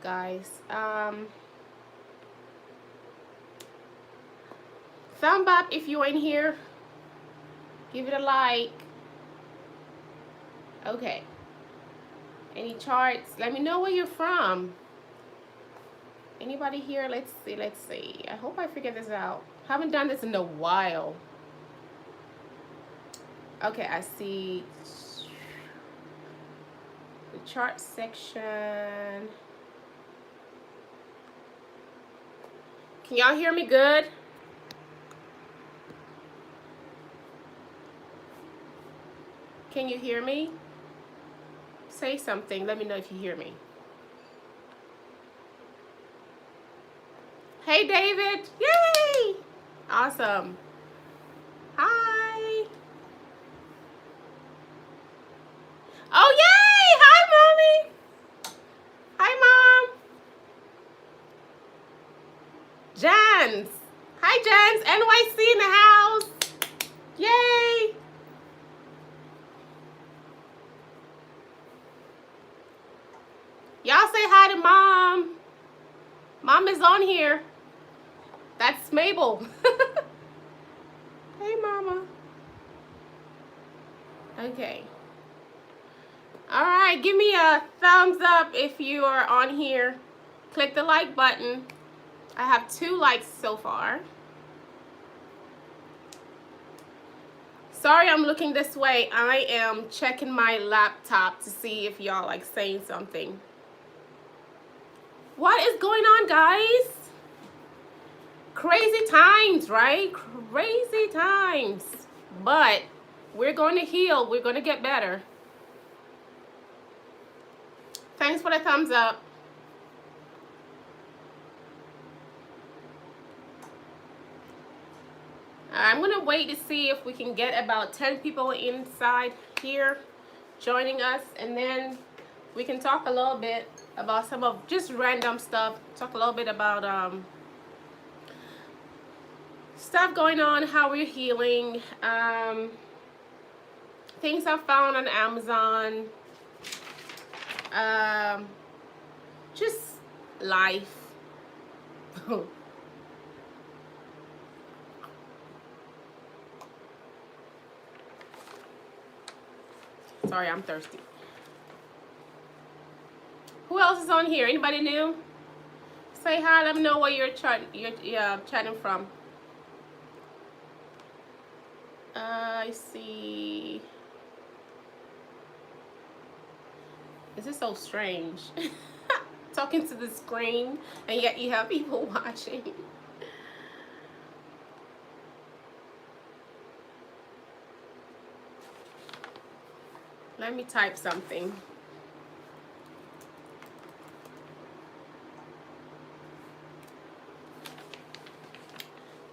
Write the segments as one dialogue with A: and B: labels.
A: guys. Thumb up if you're in here. Give it a like. Okay. Any charts? Let me know where you're from. Anybody here? Let's see. Let's see. I hope I figure this out. Haven't done this in a while. Okay, I see the chart section. Can y'all hear me good? Can you hear me? Say something. Let me know if you hear me. Hey, David. Yay! Awesome. Hi. Oh, yay! Hi, Mommy. Hi, Mom. Jans. Hi, Jans. NYC in the house. Yay. Y'all say hi to Mom. Mom is on here. That's Mabel. Hey, Mama. Okay. All right, give me a thumbs up if you are on here. Click the like button. I have 2 likes so far. Sorry I'm looking this way. I am checking my laptop to see if y'all like saying something. What is going on, guys? Crazy times, right? Crazy times. But we're going to heal. We're going to get better. Thanks for the thumbs up. I'm going to wait to see if we can get about 10 people inside here joining us. And then we can talk a little bit about some of just random stuff. Talk a little bit about stuff going on, how we're healing, things I found on Amazon, just life. Sorry, I'm thirsty. Who else is on here? Anybody new? Say hi. Let me know where you're chatting from. I see. This is so strange. Talking to the screen, and yet you have people watching. Let me type something.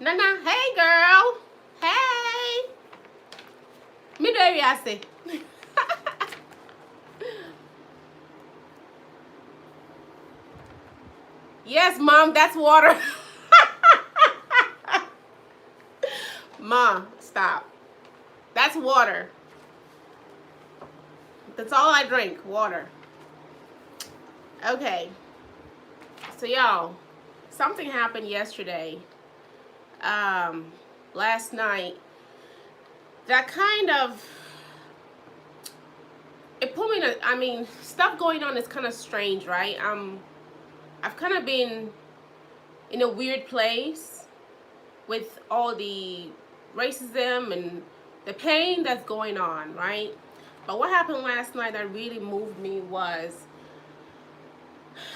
A: Nana, hey girl. Hey. Me do I say. Yes, Mom, that's water. Ma, stop. That's water. That's all I drink, water. Okay. So y'all, something happened yesterday, last night, that kind of, it put me in I mean, stuff going on is kind of strange, right? I've kind of been in a weird place with all the racism and the pain that's going on, right? But what happened last night that really moved me was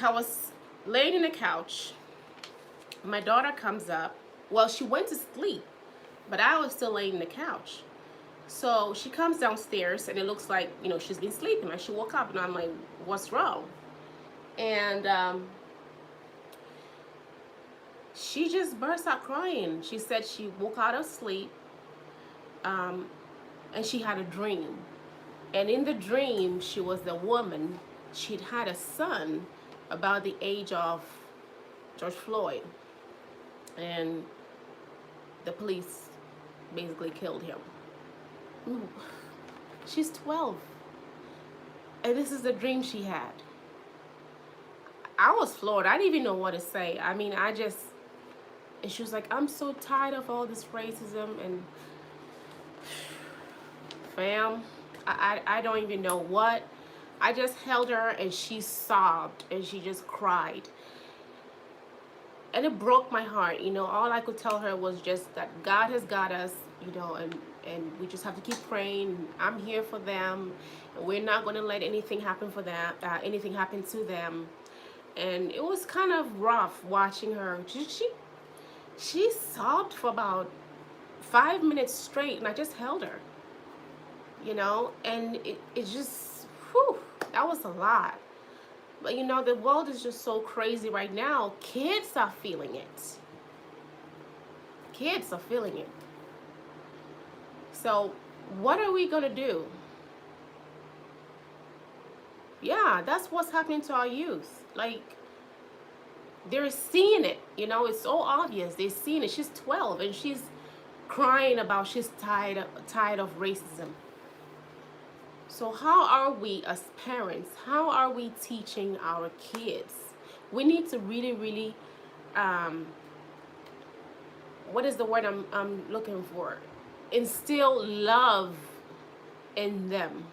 A: I was laying in the couch. My daughter comes up. Well, she went to sleep, but I was still laying in the couch. So she comes downstairs, and it looks like, you know, she's been sleeping. Like, she woke up, and I'm like, what's wrong? And she just burst out crying. She said she woke out of sleep, and she had a dream. And in the dream, she was a woman. She'd had a son about the age of George Floyd. And the police basically killed him. Ooh. She's 12. And this is the dream she had. I was floored. I didn't even know what to say. I mean, and she was like, I'm so tired of all this racism. And fam, I don't even know what. I just held her and she sobbed and she just cried. And it broke my heart. You know, all I could tell her was just that God has got us, you know, and we just have to keep praying. I'm here for them. And we're not going to let anything happen for them, anything happen to them. And it was kind of rough watching her. She sobbed for about 5 minutes straight, and I just held her, you know, and it just, whew, that was a lot. But you know, the world is just so crazy right now. Kids are feeling it. Kids are feeling it. So what are we gonna do? Yeah, that's what's happening to our youth. Like, they're seeing it, you know, it's so obvious. They're seeing it. She's 12 and she's crying about she's tired of racism. So how are we as parents, how are we teaching our kids? We need to really, what is the word I'm looking for? Instill love in them.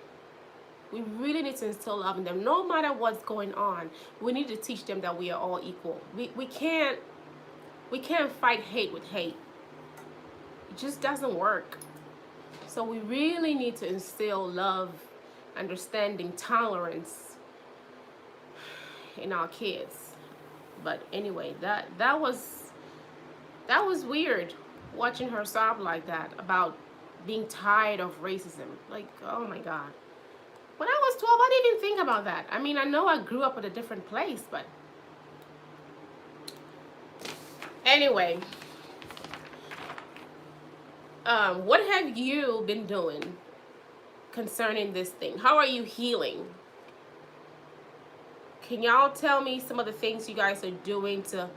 A: We really need to instill love in them. No matter what's going on, we need to teach them that we are all equal. We can't fight hate with hate. It just doesn't work. So we really need to instill love, understanding, tolerance in our kids. But anyway, that was weird, watching her sob like that about being tired of racism. Like, oh my God. When I was 12, I didn't even think about that. I mean, I know I grew up at a different place, but anyway, what have you been doing concerning this thing? How are you healing? Can y'all tell me some of the things you guys are doing to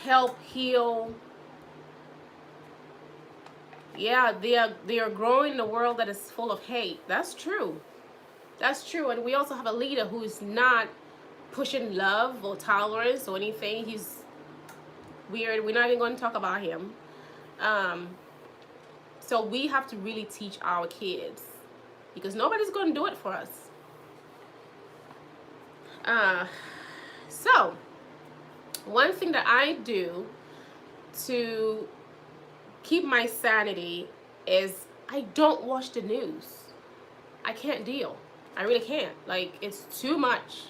A: help heal? Yeah, they are growing in a world that is full of hate. That's true. That's true. And we also have a leader who is not pushing love or tolerance or anything. He's weird. We're not even going to talk about him. So we have to really teach our kids, because nobody's going to do it for us. So one thing that I do to keep my sanity is I don't watch the news. I can't deal. I really can't. Like, it's too much.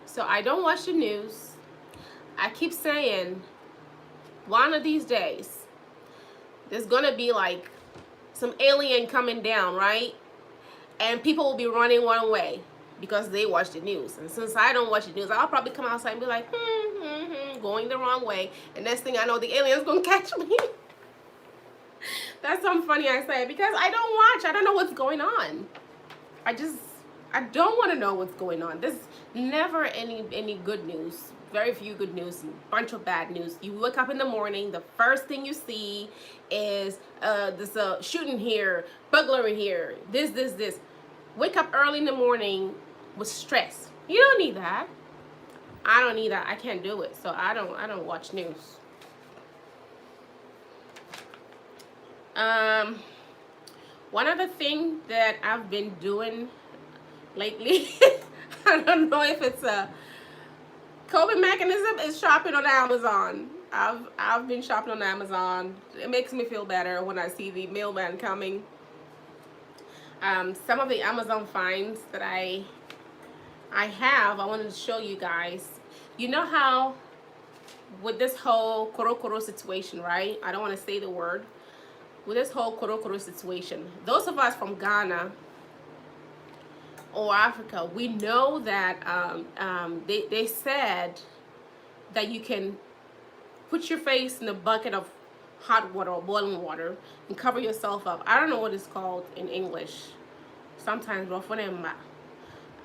A: So I don't watch the news. I keep saying, one of these days, there's gonna be like some alien coming down, right? And people will be running one way because they watch the news. And since I don't watch the news, I'll probably come outside and be like, going the wrong way. And next thing I know, the alien's gonna catch me. That's something funny I say, because I don't watch. I don't know what's going on. I don't want to know what's going on. There's never any good news. Very few good news, bunch of bad news. You wake up in the morning, the first thing you see is there's a shooting here, burglary here, this. Wake up early in the morning with stress. You don't need that. I don't need that. I can't do it. So I don't watch news. One other thing that I've been doing lately, I don't know if it's a coping mechanism, is shopping on Amazon. I've been shopping on Amazon. It makes me feel better when I see the mailman coming. Some of the Amazon finds that I wanted to show you guys. You know how with this whole korokoro situation, right? I don't want to say the word. With this whole korokoro situation, those of us from Ghana or Africa, we know that they said that you can put your face in a bucket of hot water or boiling water and cover yourself up. I don't know what it's called in English. Sometimes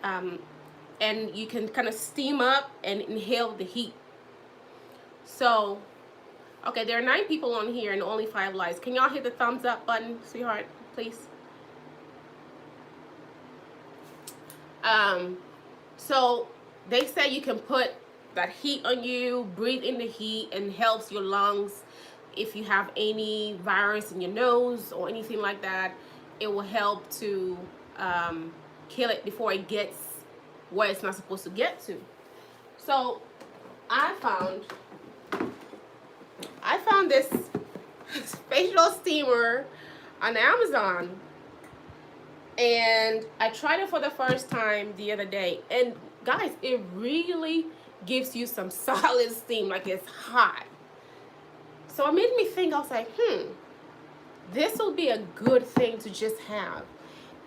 A: and you can kind of steam up and inhale the heat. So, okay, there are 9 people on here and only 5 likes. Can y'all hit the thumbs up button, sweetheart, please? So they say you can put that heat on you, breathe in the heat, and helps your lungs. If you have any virus in your nose or anything like that, it will help to kill it before it gets where it's not supposed to get to. So I found this facial steamer on Amazon, and I tried it for the first time the other day, and guys, it really gives you some solid steam, like it's hot. So it made me think, I was like, this will be a good thing to just have,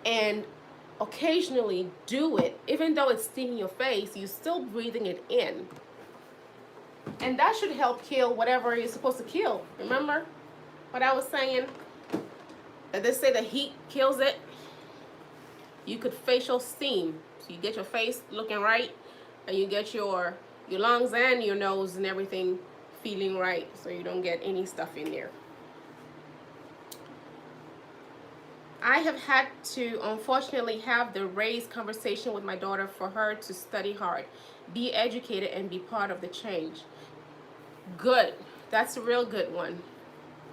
A: and occasionally do it. Even though it's steaming your face, you're still breathing it in, and that should help kill whatever you're supposed to kill. Remember what I was saying, that they say the heat kills it? You could facial steam, so you get your face looking right, and you get your lungs and your nose and everything feeling right, so you don't get any stuff in there. I have had to, unfortunately, have the raised conversation with my daughter for her to study hard, be educated, and be part of the change. Good. That's a real good one.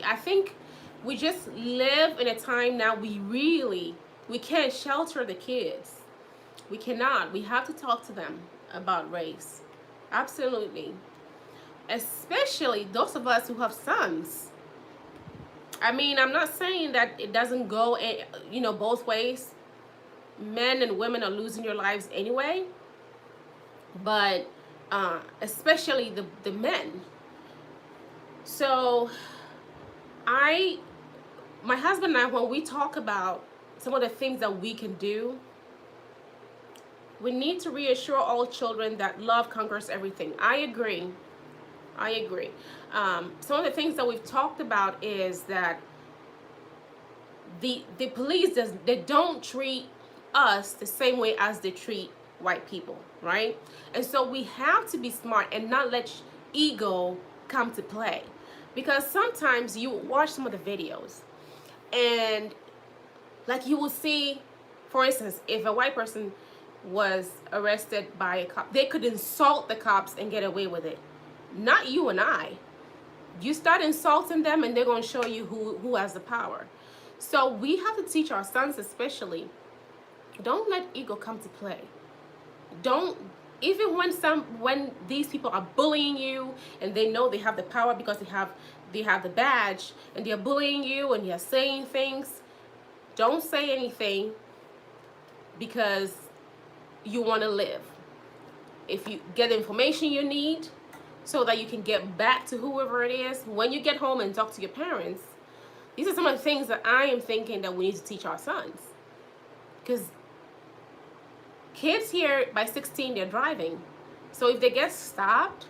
A: I think we just live in a time now we can't shelter the kids. We cannot. We have to talk to them about race. Absolutely. Especially those of us who have sons. I mean, I'm not saying that it doesn't go, both ways. Men and women are losing their lives anyway. But especially the men. So my husband and I, when we talk about some of the things that we can do, we need to reassure all children that love conquers everything. I agree. Some of the things that we've talked about is that the police they don't treat us the same way as they treat white people, right? And so we have to be smart and not let ego come to play, because sometimes you watch some of the videos and like you will see, for instance, if a white person was arrested by a cop, they could insult the cops and get away with it. Not you and I. You start insulting them and they're going to show you who has the power. So we have to teach our sons especially, don't let ego come to play. Don't, even when these people are bullying you and they know they have the power because they have the badge, and they're bullying you and you're saying things, don't say anything, because you want to live. If you get the information you need so that you can get back to whoever it is, when you get home and talk to your parents, these are some of the things that I am thinking that we need to teach our sons. Because kids here by 16, they're driving. So if they get stopped,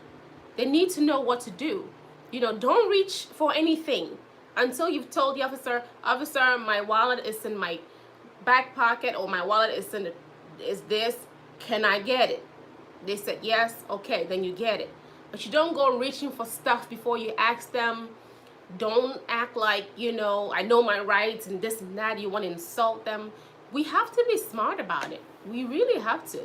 A: they need to know what to do. Don't reach for anything until you've told the officer, my wallet is in my back pocket, or my wallet is this, can I get it? They said yes, okay, then you get it. But you don't go reaching for stuff before you ask them. Don't act like, I know my rights and this and that. You want to insult them. We have to be smart about it. We really have to.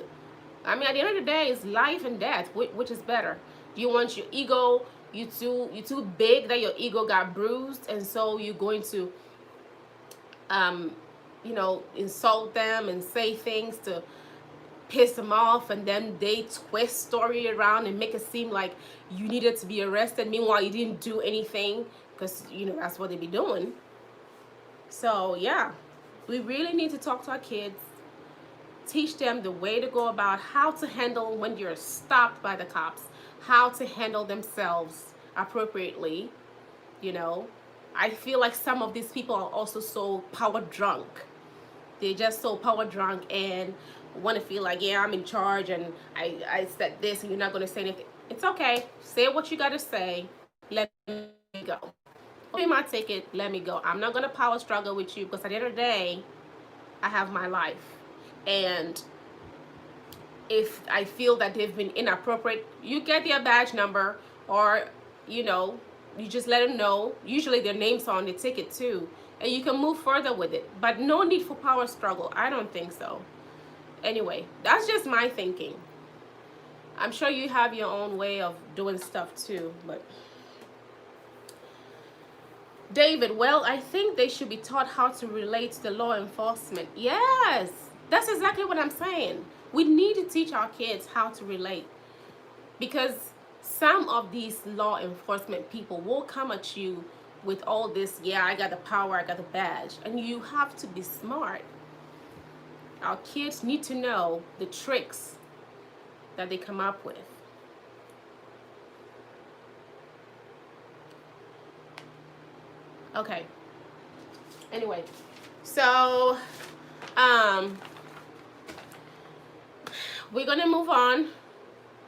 A: I mean, at the end of the day, it's life and death. Which is better? Do you want your ego? You're too big that your ego got bruised, and so you're going to, insult them and say things to piss them off, and then they twist story around and make it seem like you needed to be arrested. Meanwhile, you didn't do anything, because that's what they be doing. So yeah, we really need to talk to our kids, teach them the way to go about how to handle when you're stopped by the cops, how to handle themselves appropriately. I feel like some of these people are also so power drunk. They're just so power drunk and want to feel like, yeah, I'm in charge and I said this and you're not going to say anything. It's okay. Say what you got to say. Let me go. Pay my ticket. Let me go. I'm not going to power struggle with you, because at the end of the day, I have my life. And if I feel that they've been inappropriate, you get their badge number, or, you just let them know. Usually their names are on the ticket too. And you can move further with it. But no need for power struggle. I don't think so. Anyway, that's just my thinking. I'm sure you have your own way of doing stuff too, but David, well, I think they should be taught how to relate to the law enforcement. Yes, that's exactly what I'm saying. We need to teach our kids how to relate, because some of these law enforcement people will come at you with all this, yeah, I got the power, I got the badge, and you have to be smart. Our kids need to know the tricks that they come up with. Okay. Anyway, so we're gonna move on.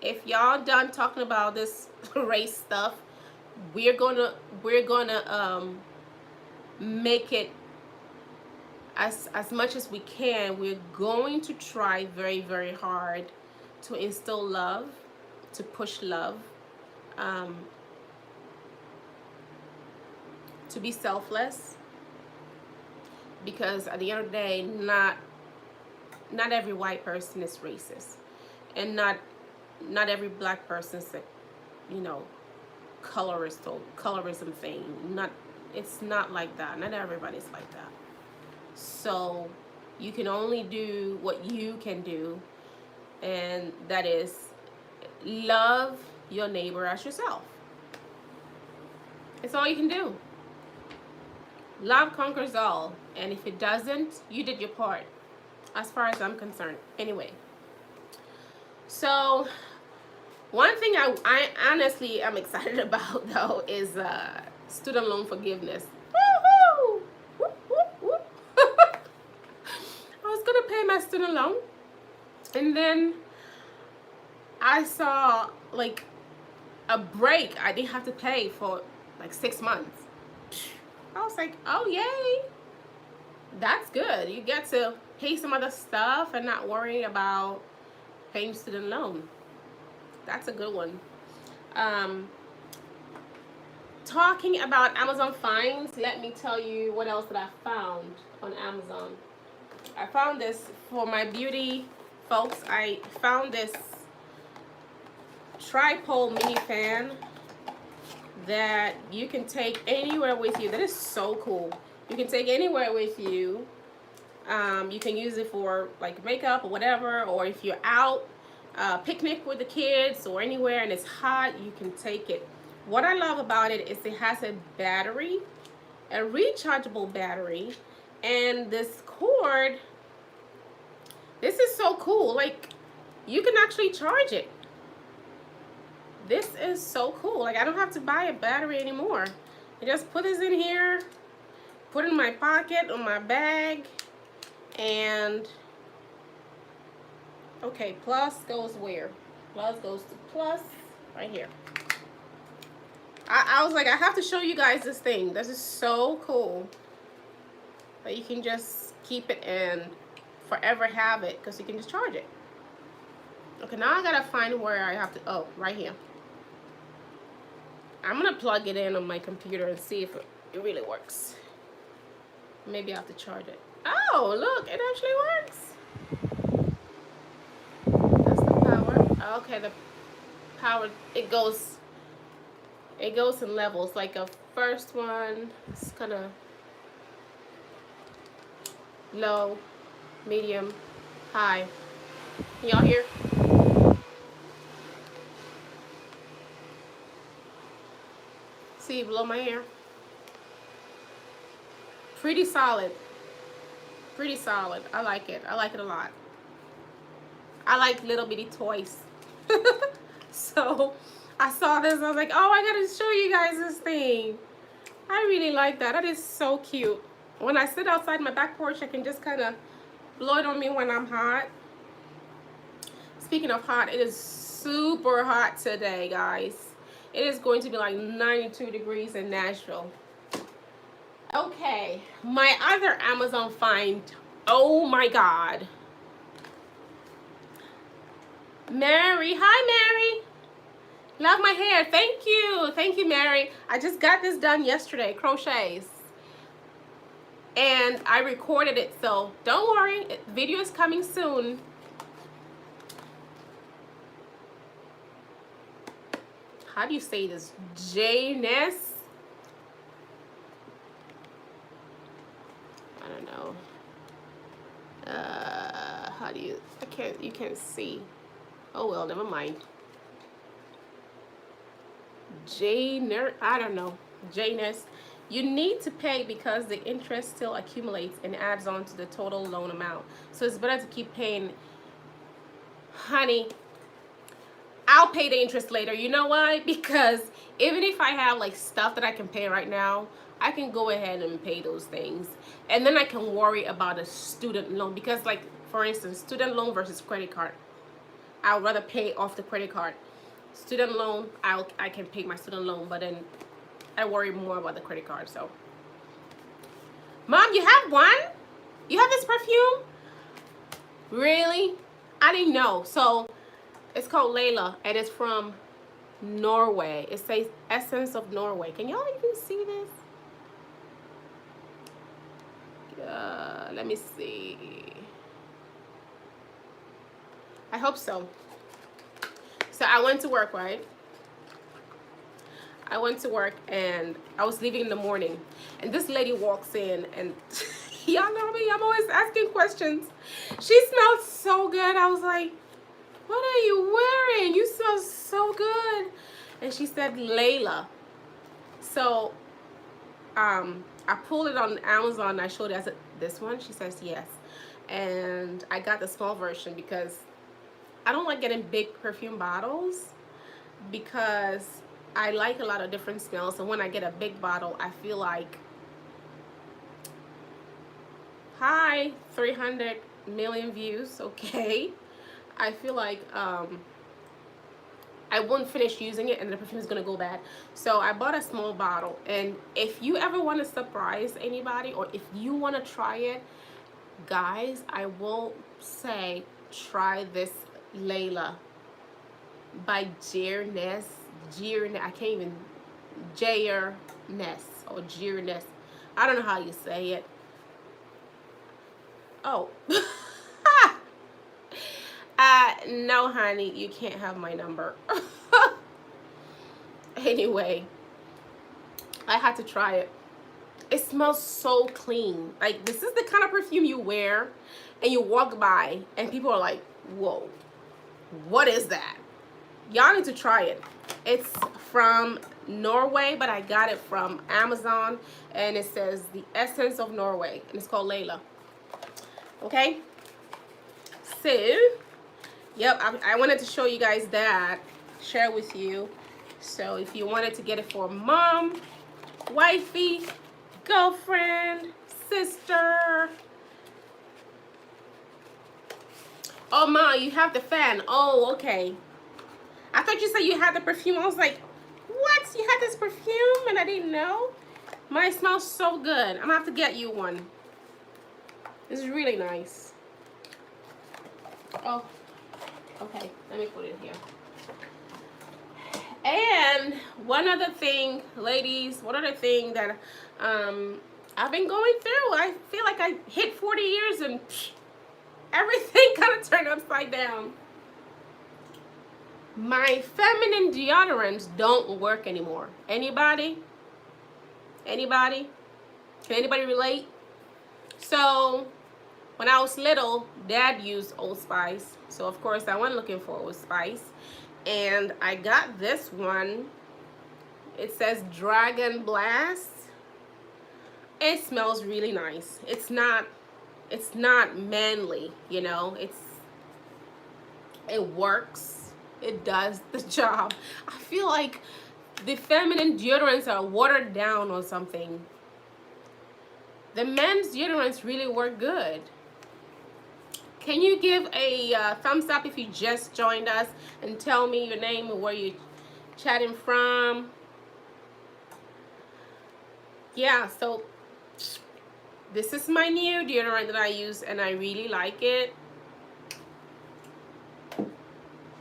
A: If y'all done talking about this race stuff, we're gonna make it as much as we can. We're going to try very, very hard to instill love, to push love, to be selfless, because at the end of the day, not every white person is racist, and not every black person is, you know, colorist or colorism thing. It's not like that. Not everybody's like that. So you can only do what you can do, and that is love your neighbor as yourself. It's all you can do. Love conquers all, and if it doesn't, you did your part, as far as I'm concerned. Anyway, so one thing I honestly am excited about, though, is student loan forgiveness. Woo-hoo! Whoop, whoop, whoop. I was gonna pay my student loan, and then I saw like a break. I didn't have to pay for like 6 months. I was like, oh yay, that's good. You get to pay some other stuff and not worry about paying student loan. That's a good one. Talking about Amazon finds, let me tell you what else that I found on Amazon. I found this for my beauty folks. I found this tripole mini fan that you can take anywhere with you. That is so cool. You can take anywhere with you. You can use it for like makeup or whatever, or if you're out picnic with the kids or anywhere and it's hot, you can take it. What I love about it is it has a battery, a rechargeable battery, and this cord. This is so cool. Like, you can actually charge it. This is so cool. Like, I don't have to buy a battery anymore. I just put this in here, put it in my pocket, on my bag, and okay, plus goes where? Plus goes to plus right here. I was like, I have to show you guys this thing. This is so cool. But you can just keep it and forever have it, because you can just charge it. Okay, now I gotta find where I have to, oh, right here. I'm gonna plug it in on my computer and see if it really works. Maybe I have to charge it. Oh, look, it actually works. That's the power. Okay, the power, it goes in levels. Like a first one, it's kind of low, medium, high. Can y'all hear? See, below my hair. Pretty solid. Pretty solid. I like it. I like it a lot. I like little bitty toys. So I saw this. I was like, oh, I gotta show you guys this thing. I really like that. That is so cute. When I sit outside my back porch, I can just kind of blow it on me when I'm hot. Speaking of hot, it is super hot today, guys. It is going to be like 92 degrees in Nashville. Okay, my other Amazon find. Oh my God. Mary, hi Mary. Love my hair. Thank you, Mary. I just got this done yesterday, crochets. And I recorded it, so don't worry, video is coming soon. how do you say this? Janess. I don't know. How do you? You can't see. Oh well, never mind. I don't know. Janess. You need to pay because the interest still accumulates and adds on to the total loan amount. So it's better to keep paying. Honey, I'll pay the interest later. You know why? Because even if I have like stuff that I can pay right now, I can go ahead and pay those things. And then I can worry about a student loan. Because like, for instance, student loan versus credit card. I would rather pay off the credit card. Student loan, I can pay my student loan, but then I worry more about the credit card. So, Mom, you have one? You have this perfume? Really? I didn't know. So, it's called Layla, and it's from Norway. It says Essence of Norway. Can y'all even see this? Let me see. I hope so. So I went to work, right? I went to work and I was leaving in the morning. And this lady walks in and y'all know me, I'm always asking questions. She smelled so good. I was like, what are you wearing? You smell so good. And she said, Layla. So I pulled it on Amazon and I showed her. I said, this one? She says, yes. And I got the small version because I don't like getting big perfume bottles because I like a lot of different smells. And when I get a big bottle, I feel like, hi, 300 million views, okay. I feel like I won't finish using it and the perfume is gonna go bad. So I bought a small bottle. And if you ever want to surprise anybody or if you want to try it, guys, I will say try this Layla by Jeerness. I can't even, Jeerness or Jeerness. I don't know how you say it. Oh. No, honey, you can't have my number. Anyway, I had to try it. It smells so clean. Like, this is the kind of perfume you wear and you walk by and people are like, whoa, what is that? Y'all need to try it. It's from Norway, but I got it from Amazon and it says the Essence of Norway and it's called Layla. Okay, so yep, I wanted to show you guys that, share with you. So if you wanted to get it for mom, wifey, girlfriend, sister. Oh, Ma, you have the fan. Oh, okay. I thought you said you had the perfume. I was like, what? You had this perfume and I didn't know? Mine smells so good. I'm gonna have to get you one. This is really nice. Oh, okay. Let me put it here. And one other thing, ladies, one other thing that I've been going through. I feel like I hit 40 years and everything kind of turned upside down. My feminine deodorants don't work anymore. Anybody? Anybody? Can anybody relate? So when I was little, Dad used Old Spice. So of course I went looking for Old Spice. And I got this one. It says Dragon Blast. It smells really nice. It's not manly, you know. It works. It does the job. I feel like the feminine deodorants are watered down or something. The men's deodorants really work good. Can you give a thumbs up if you just joined us and tell me your name and where you're chatting from? Yeah, so this is my new deodorant that I use and I really like it.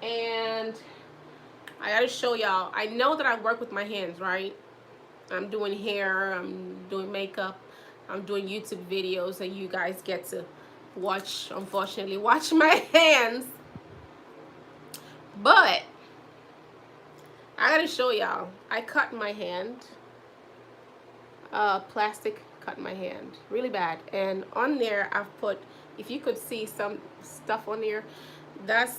A: And I gotta show y'all. I know that I work with my hands, right? I'm doing hair, I'm doing makeup, I'm doing YouTube videos, and you guys get to watch, unfortunately, watch my hands. But I gotta show y'all. I cut my hand. Plastic cut my hand really bad, and on there I've put, if you could see some stuff on there, that's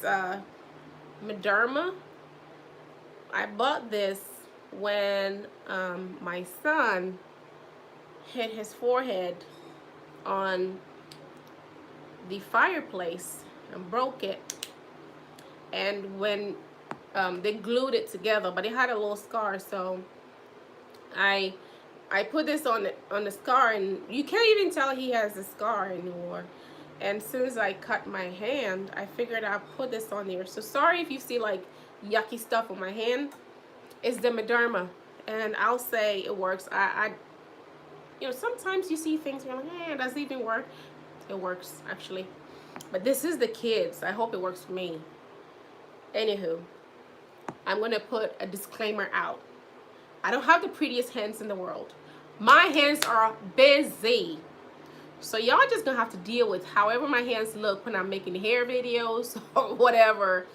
A: Mederma. I bought this when my son hit his forehead on the fireplace and broke it, and when they glued it together, but it had a little scar, so I put this on the scar, and you can't even tell he has a scar anymore. And as soon as I cut my hand, I figured I'd put this on there. So sorry if you see like yucky stuff on my hand. It's the Mederma, and I'll say it works. You know, sometimes you see things and you're like, hey, does it even work? It works actually, but this is the kids. I hope it works for me. Anywho, I'm gonna put a disclaimer out. I don't have the prettiest hands in the world. My hands are busy. So y'all just gonna have to deal with however my hands look when I'm making hair videos or whatever.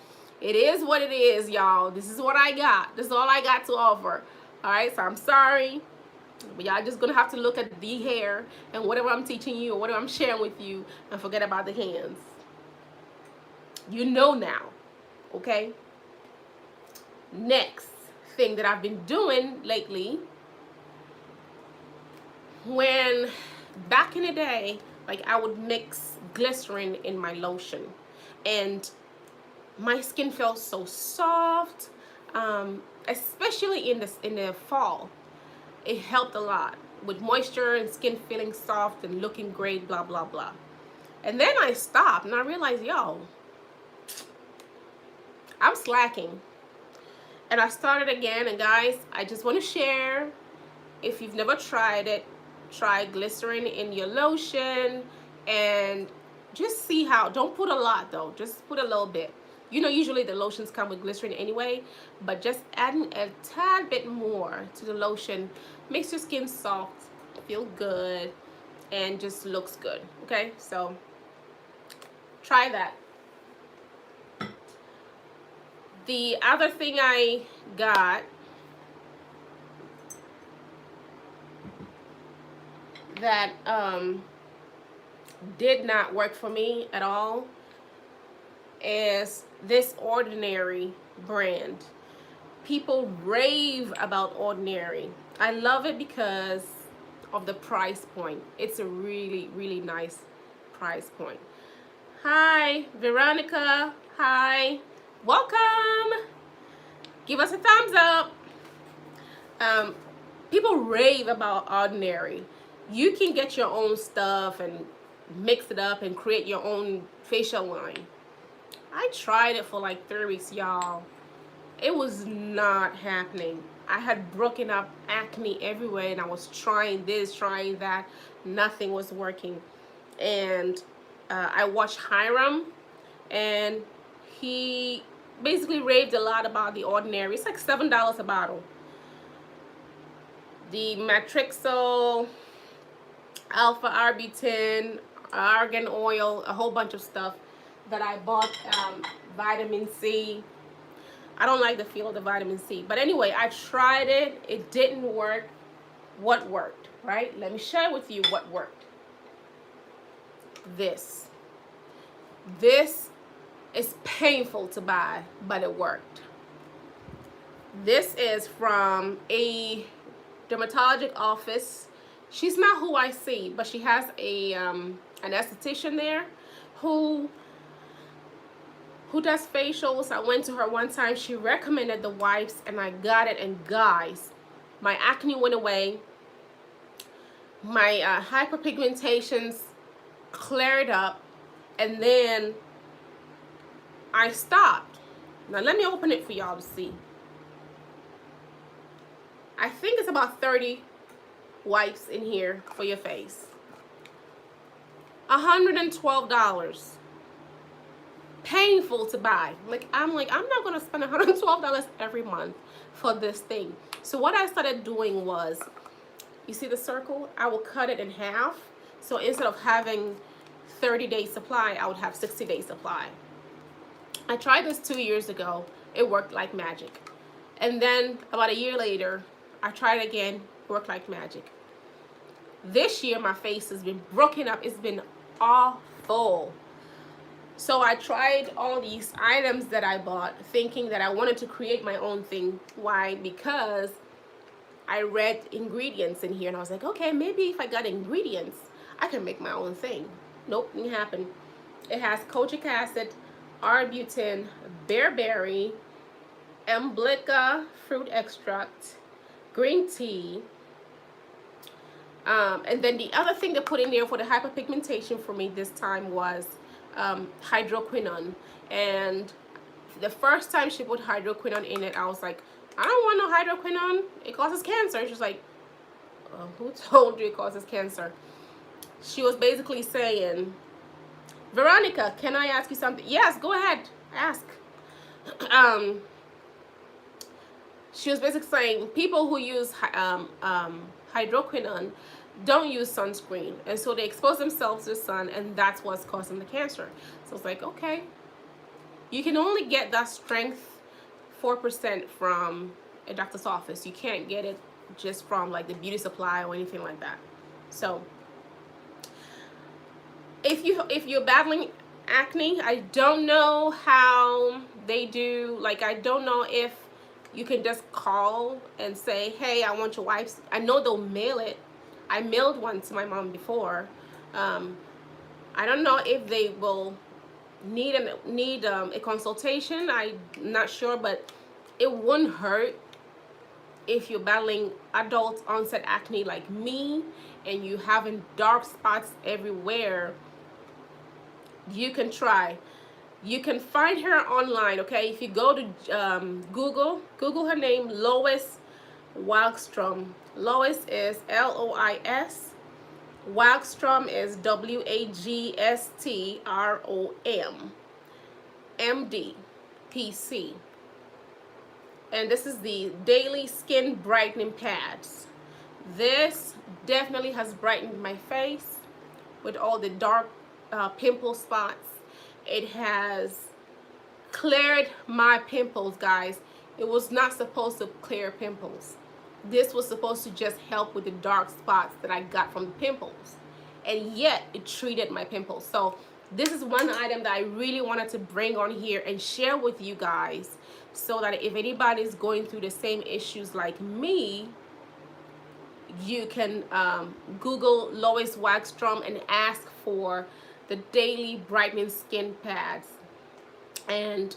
A: It is what it is, y'all. This is what I got. This is all I got to offer. Alright, so I'm sorry. But y'all just gonna have to look at the hair and whatever I'm teaching you or whatever I'm sharing with you and forget about the hands. You know now. Okay? Next thing that I've been doing lately, when back in the day, like I would mix glycerin in my lotion, and my skin felt so soft, especially in the fall. It helped a lot with moisture and skin feeling soft and looking great, blah blah blah. And then I stopped and I realized, yo, I'm slacking. And I started again, and guys, I just want to share, if you've never tried it, try glycerin in your lotion and just see how. Don't put a lot though, just put a little bit. You know, usually the lotions come with glycerin anyway, but just adding a tad bit more to the lotion makes your skin soft, feel good, and just looks good. Okay, so try that. The other thing I got that did not work for me at all is this Ordinary brand. People rave about Ordinary. I love it because of the price point. It's a really, really nice price point. Hi, Veronica. Hi. Welcome. Give us a thumbs up. People rave about Ordinary. You can get your own stuff and mix it up and create your own facial line. I tried it for like 3 weeks, y'all. It was not happening. I had broken up acne everywhere, and I was trying this, trying that. Nothing was working. And I watched Hiram, and he basically raved a lot about the Ordinary. It's like $7 a bottle. The Matrixyl, Alpha Arbutin, argan oil, a whole bunch of stuff that I bought. Vitamin C. I don't like the feel of the vitamin C, but anyway, I tried it. It didn't work. What worked, right? Let me share with you what worked. This is painful to buy, but it worked. This is from a dermatologic office. She's not who I see, but she has a an esthetician there who does facials. I went to her one time. She recommended the wipes, and I got it. And guys, my acne went away. My hyperpigmentations cleared up, and then I stopped. Now let me open it for y'all to see. I think it's about 30 wipes in here for your face. $112. Painful to buy. I'm not gonna spend $112 every month for this thing. So what I started doing was, you see the circle? I will cut it in half. So instead of having 30-day supply, I would have 60-day supply. I tried this 2 years ago. It worked like magic. And then about a year later, I tried again, worked like magic. This year, my face has been broken up. It's been awful. So I tried all these items that I bought, thinking that I wanted to create my own thing. Why? Because I read ingredients in here, and I was like, okay, maybe if I got ingredients, I can make my own thing. Nope, didn't happen. It has kojic acid, arbutin, bearberry, emblica fruit extract, green tea, and then the other thing they put in there for the hyperpigmentation for me this time was hydroquinone. And the first time she put hydroquinone in it, I was like, I don't want no hydroquinone. It causes cancer. She's like, who told you it causes cancer? She was basically saying, Veronica, can I ask you something? Yes, go ahead, ask. She was basically saying people who use hydroquinone don't use sunscreen, and so they expose themselves to the sun, and that's what's causing the cancer. So it's like, okay, you can only get that strength 4% from a doctor's office. You can't get it just from like the beauty supply or anything like that. So if you're battling acne, I don't know how they do, like, I don't know if you can just call and say, hey, I want your wipes. I know they'll mail it. I mailed one to my mom before. I don't know if they will need a consultation. I'm not sure, but it wouldn't hurt if you're battling adult onset acne like me and you having dark spots everywhere. You can try. You can find her online, okay? If you go to Google her name, Lois Wagstrom. Lois is Lois. Wagstrom is Wagstrom, MD, PC. And this is the Daily Skin Brightening Pads. This definitely has brightened my face with all the dark pimple spots. It has cleared my pimples, guys. It was not supposed to clear pimples. This was supposed to just help with the dark spots that I got from the pimples, and yet it treated my pimples. So this is one item that I really wanted to bring on here and share with you guys, so that if anybody's going through the same issues like me, you can Google Lois Wagstrom and ask for the Daily Brightening Skin Pads. And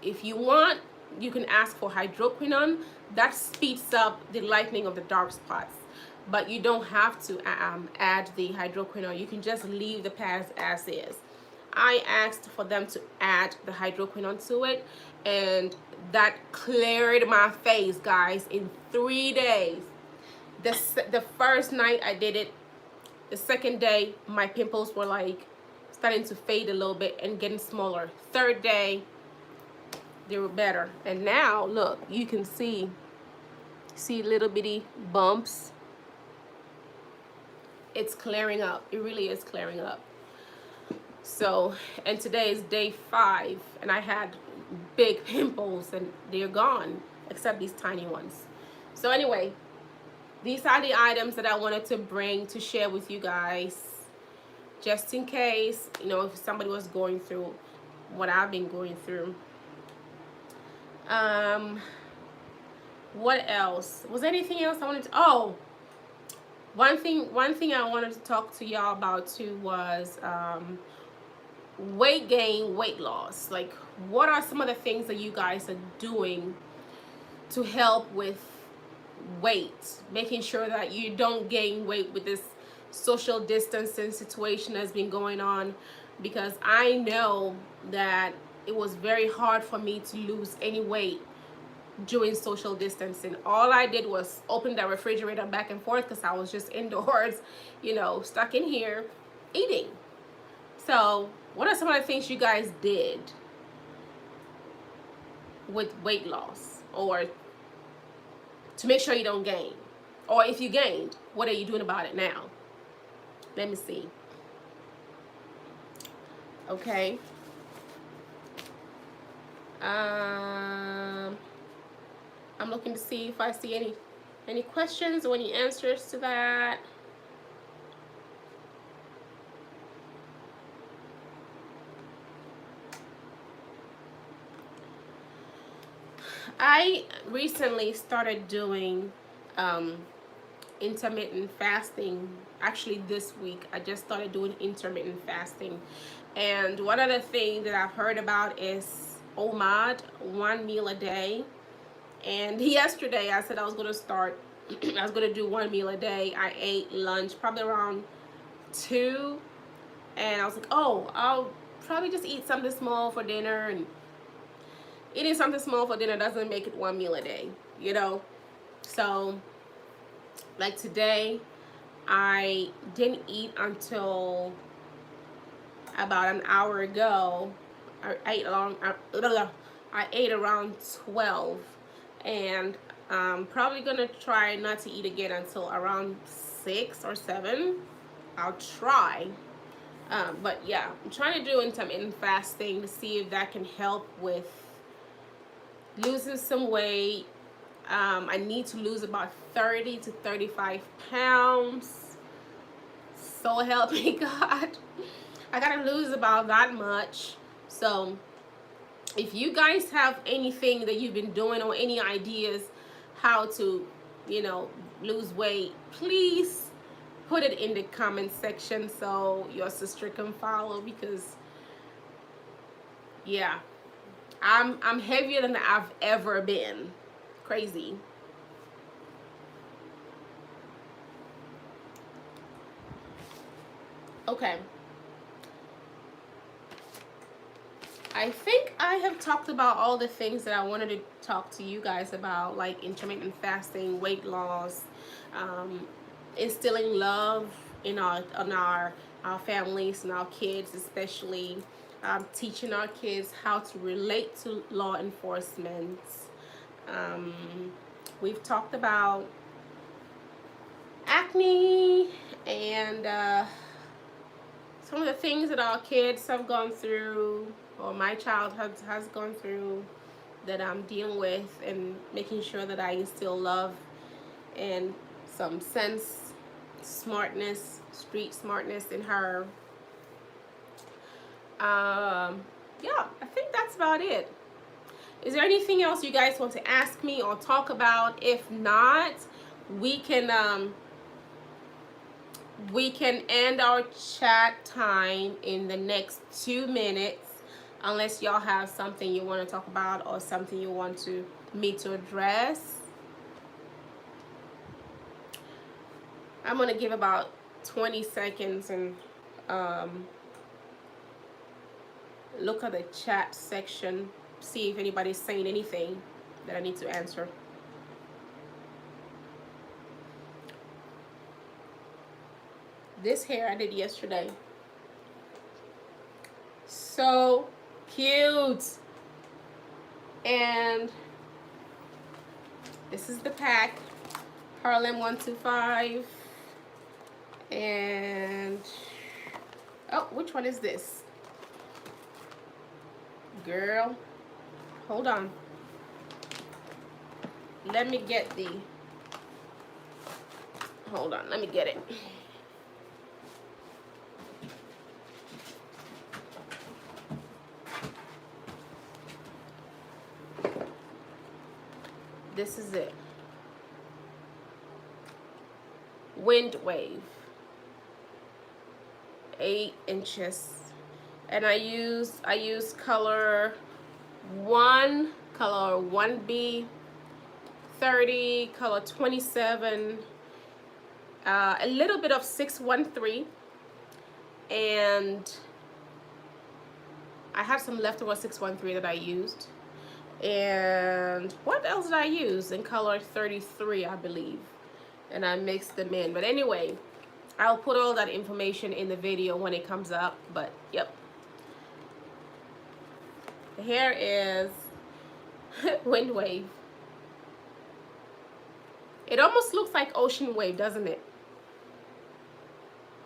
A: if you want, you can ask for hydroquinone. That speeds up the lightening of the dark spots, but you don't have to add the hydroquinone. You can just leave the pads as is. I asked for them to add the hydroquinone to it, and that cleared my face, guys, in 3 days. The first night I did it, the second day my pimples were like starting to fade a little bit and getting smaller. Third day they were better, and now look, you can see little bitty bumps. It's clearing up. It really is clearing up. So, and today is day 5, and I had big pimples and they're gone, except these tiny ones. So anyway, these are the items that I wanted to bring to share with you guys, just in case, you know, if somebody was going through what I've been going through. What else? Was there anything else I wanted to, oh, one thing I wanted to talk to y'all about too was weight gain, weight loss. Like, what are some of the things that you guys are doing to help with weight, making sure that you don't gain weight with this social distancing situation that's been going on? Because I know that it was very hard for me to lose any weight during social distancing. All I did was open the refrigerator back and forth because I was just indoors, you know, stuck in here eating. So what are some of the things you guys did with weight loss, or to make sure you don't gain? Or if you gained, what are you doing about it now? Let me see. Okay. I'm looking to see if I see any questions or any answers to that. I recently started doing intermittent fasting. Actually, this week I just started doing intermittent fasting, and one other thing that I've heard about is OMAD, 1 meal a day. And yesterday I said I was going to start I was going to do 1 meal a day. I ate lunch probably around 2, and I was like, oh, I'll probably just eat something small for dinner, and eating something small for dinner doesn't make it 1 meal a day, you know. So like today I didn't eat until about an hour ago. I ate around 12, and I'm probably gonna try not to eat again until around 6 or 7. I'll try. But yeah, I'm trying to do intermittent fasting to see if that can help with losing some weight. I need to lose about 30 to 35 pounds. So help me God. I gotta lose about that much. So if you guys have anything that you've been doing or any ideas how to, you know, lose weight, please put it in the comment section so your sister can follow, because yeah, I'm heavier than I've ever been. Crazy. Okay. I think I have talked about all the things that I wanted to talk to you guys about, like intermittent fasting, weight loss, instilling love in our families and our kids, especially teaching our kids how to relate to law enforcement. Um, we've talked about acne and some of the things that our kids have gone through, or my child has gone through, that I'm dealing with, and making sure that I instill love and some sense, smartness, street smartness in her. Yeah, I think that's about it. Is there anything else you guys want to ask me or talk about? If not, we can end our chat time in the next 2 minutes, unless y'all have something you want to talk about or something you want me to address. I'm gonna give about 20 seconds and look at the chat section, see if anybody's saying anything that I need to answer. This hair I did yesterday. So cute. And this is the pack, Harlem 125. And oh, which one is this? Girl, hold on. Let me get the, hold on, let me get it. This is it. Wind Wave. 8 inches. And I use color 1, color 1B, 30, color 27, a little bit of 613, and I have some leftover 613 that I used. And what else did I use? In color 33, I believe. And I mixed them in. But anyway, I'll put all that information in the video when it comes up. But yep. The hair is Wind Wave. It almost looks like Ocean Wave, doesn't it?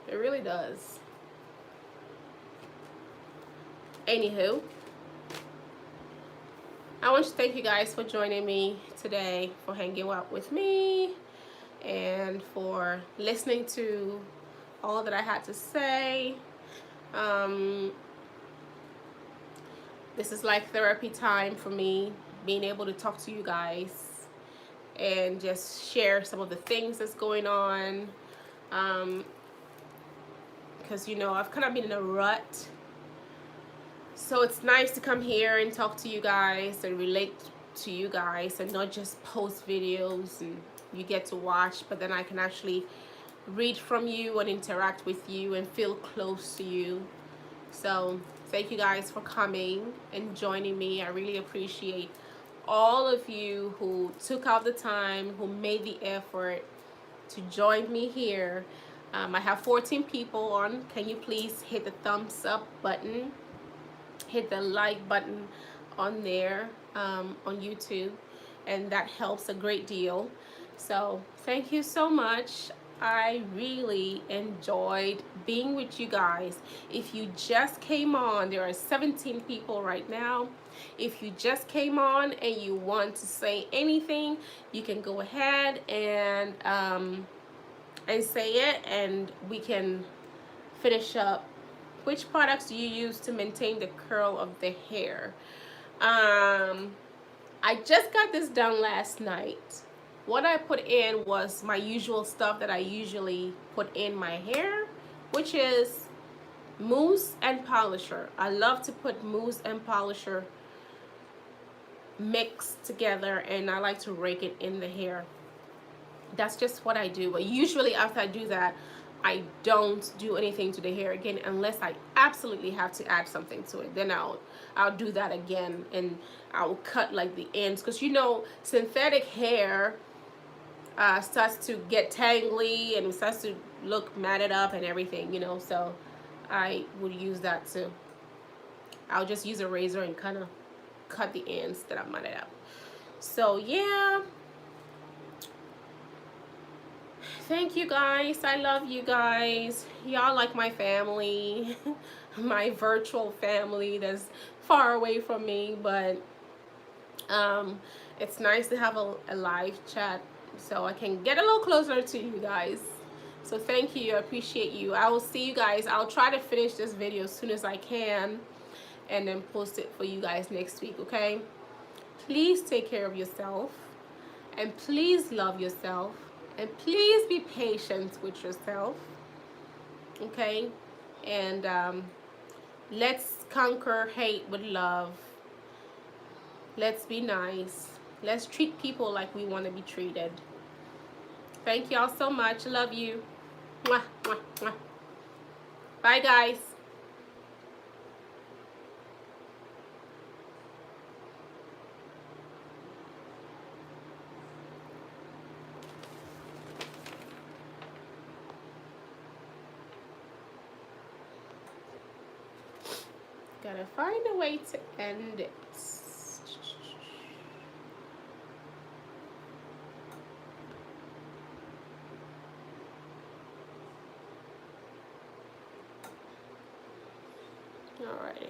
A: It really does. Anywho, I want to thank you guys for joining me today, for hanging out with me, and for listening to all that I had to say. Um, this is like therapy time for me, being able to talk to you guys and just share some of the things that's going on. Because, you know, I've kind of been in a rut. So it's nice to come here and talk to you guys and relate to you guys and not just post videos and you get to watch, but then I can actually read from you and interact with you and feel close to you. So thank you guys for coming and joining me. I really appreciate all of you who took out the time, who made the effort to join me here. I have 14 people on. Can you please hit the thumbs up button? Hit the like button on there, on YouTube, and that helps a great deal. So thank you so much. I really enjoyed being with you guys. If you just came on, there are 17 people right now. If you just came on and you want to say anything, you can go ahead and say it, and we can finish up. Which products do you use to maintain the curl of the hair? I just got this done last night. What I put in was my usual stuff that I usually put in my hair, which is mousse and polisher. I love to put mousse and polisher mixed together, and I like to rake it in the hair. That's just what I do. But usually after I do that, I don't do anything to the hair again unless I absolutely have to add something to it. Then I'll do that again, and I'll cut like the ends, because you know synthetic hair starts to get tangly and it starts to look matted up and everything, you know. So I would use that too. I'll just use a razor and kind of cut the ends that are matted up. So yeah. Thank you guys. I love you guys. Y'all like my family, my virtual family that's far away from me, but it's nice to have a live chat so I can get a little closer to you guys. So thank you. I appreciate you. I will see you guys. I'll try to finish this video as soon as I can and then post it for you guys next week, okay? Please take care of yourself, and please love yourself, and please be patient with yourself, okay? And let's conquer hate with love. Let's be nice. Let's treat people like we want to be treated. Thank y'all so much. Love you. Mwah, mwah, mwah. Bye, guys. Gotta find a way to end it. Alrighty.